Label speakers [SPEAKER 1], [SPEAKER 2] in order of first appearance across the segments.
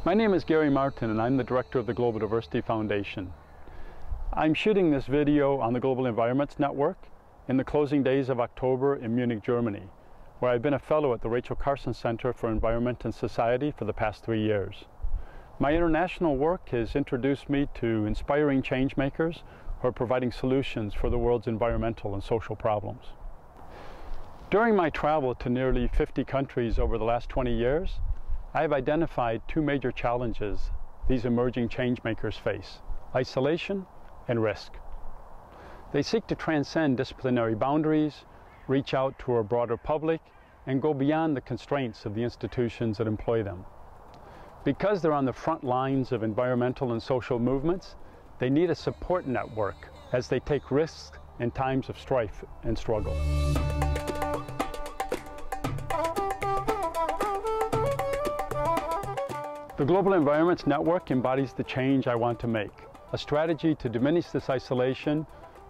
[SPEAKER 1] My name is Gary Martin and I'm the director of the Global Diversity Foundation. I'm shooting this video on the Global Environments Network in the closing days of October in Munich, Germany, where I've been a fellow at the Rachel Carson Center for Environment and Society for the past 3 years. My international work has introduced me to inspiring changemakers who are providing solutions for the world's environmental and social problems. During my travel to nearly 50 countries over the last 20 years, I have identified two major challenges these emerging changemakers face: isolation and risk. They seek to transcend disciplinary boundaries, reach out to a broader public, and go beyond the constraints of the institutions that employ them. Because they're on the front lines of environmental and social movements, they need a support network as they take risks in times of strife and struggle. The Global Environments Network embodies the change I want to make, a strategy to diminish this isolation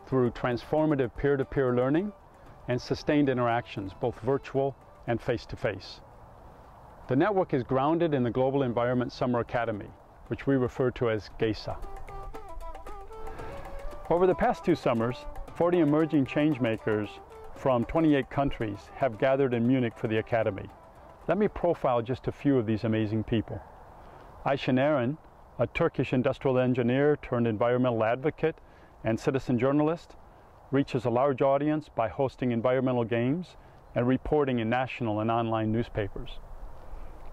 [SPEAKER 1] through transformative peer-to-peer learning and sustained interactions, both virtual and face-to-face. The network is grounded in the Global Environment Summer Academy, which we refer to as GESA. Over the past 2 summers, 40 emerging changemakers from 28 countries have gathered in Munich for the Academy. Let me profile just a few of these amazing people. Ayşen Eren, a Turkish industrial engineer turned environmental advocate and citizen journalist, reaches a large audience by hosting environmental games and reporting in national and online newspapers.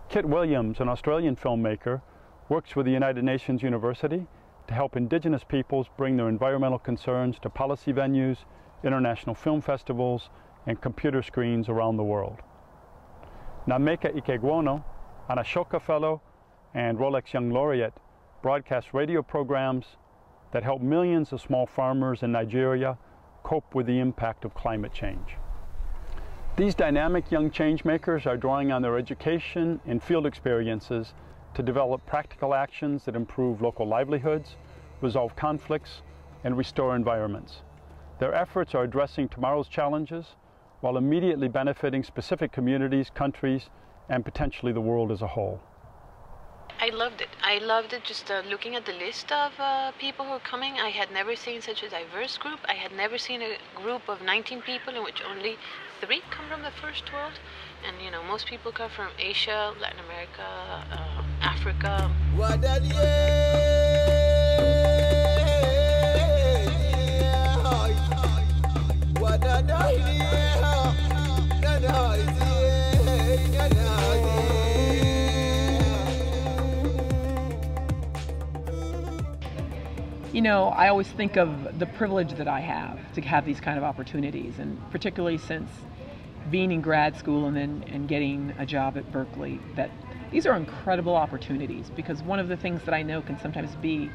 [SPEAKER 1] Kit Williams, an Australian filmmaker, works with the United Nations University to help Indigenous peoples bring their environmental concerns to policy venues, international film festivals, and computer screens around the world. Nameka Ikegwono, an Ashoka Fellow and Rolex Young Laureate, broadcast radio programs that help millions of small farmers in Nigeria cope with the impact of climate change. These dynamic young changemakers are drawing on their education and field experiences to develop practical actions that improve local livelihoods, resolve conflicts, and restore environments. Their efforts are addressing tomorrow's challenges while immediately benefiting specific communities, countries, and potentially the world as a whole.
[SPEAKER 2] I loved it. I loved it just looking at the list of people who are coming. I had never seen such a diverse group. I had never seen a group of 19 people in which only 3 come from the first world. And you know, most people come from Asia, Latin America, Africa.
[SPEAKER 3] You know, I always think of the privilege that I have to have these kind of opportunities, and particularly since being in grad school and getting a job at Berkeley, that these are incredible opportunities, because one of the things that I know can sometimes be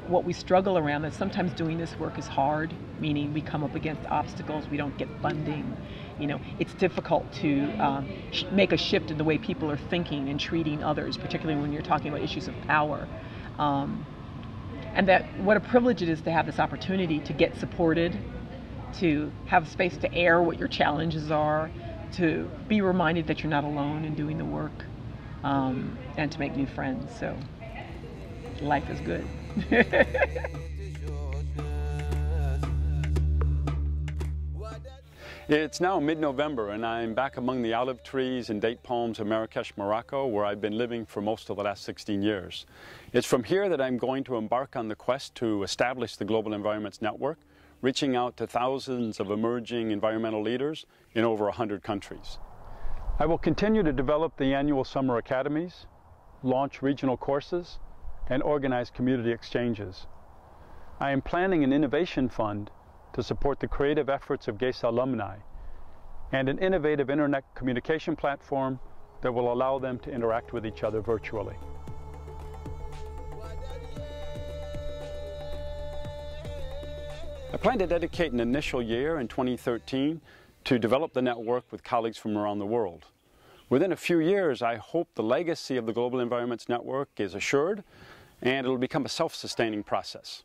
[SPEAKER 3] what we struggle around, that sometimes doing this work is hard, meaning we come up against obstacles, we don't get funding. You know, it's difficult to make a shift in the way people are thinking and treating others, particularly when you're talking about issues of power. And that what a privilege it is to have this opportunity to get supported, to have space to air what your challenges are, to be reminded that you're not alone in doing the work, and to make new friends. So life is good.
[SPEAKER 1] It's now mid-November and I'm back among the olive trees and date palms of Marrakesh, Morocco, where I've been living for most of the last 16 years. It's from here that I'm going to embark on the quest to establish the Global Environments Network, reaching out to thousands of emerging environmental leaders in over 100 countries. I will continue to develop the annual summer academies, launch regional courses, and organize community exchanges. I am planning an innovation fund to support the creative efforts of GESA alumni, and an innovative internet communication platform that will allow them to interact with each other virtually. I plan to dedicate an initial year in 2013 to develop the network with colleagues from around the world. Within a few years, I hope the legacy of the Global Environments Network is assured and it'll become a self-sustaining process.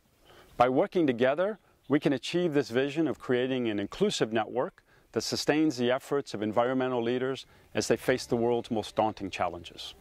[SPEAKER 1] By working together, we can achieve this vision of creating an inclusive network that sustains the efforts of environmental leaders as they face the world's most daunting challenges.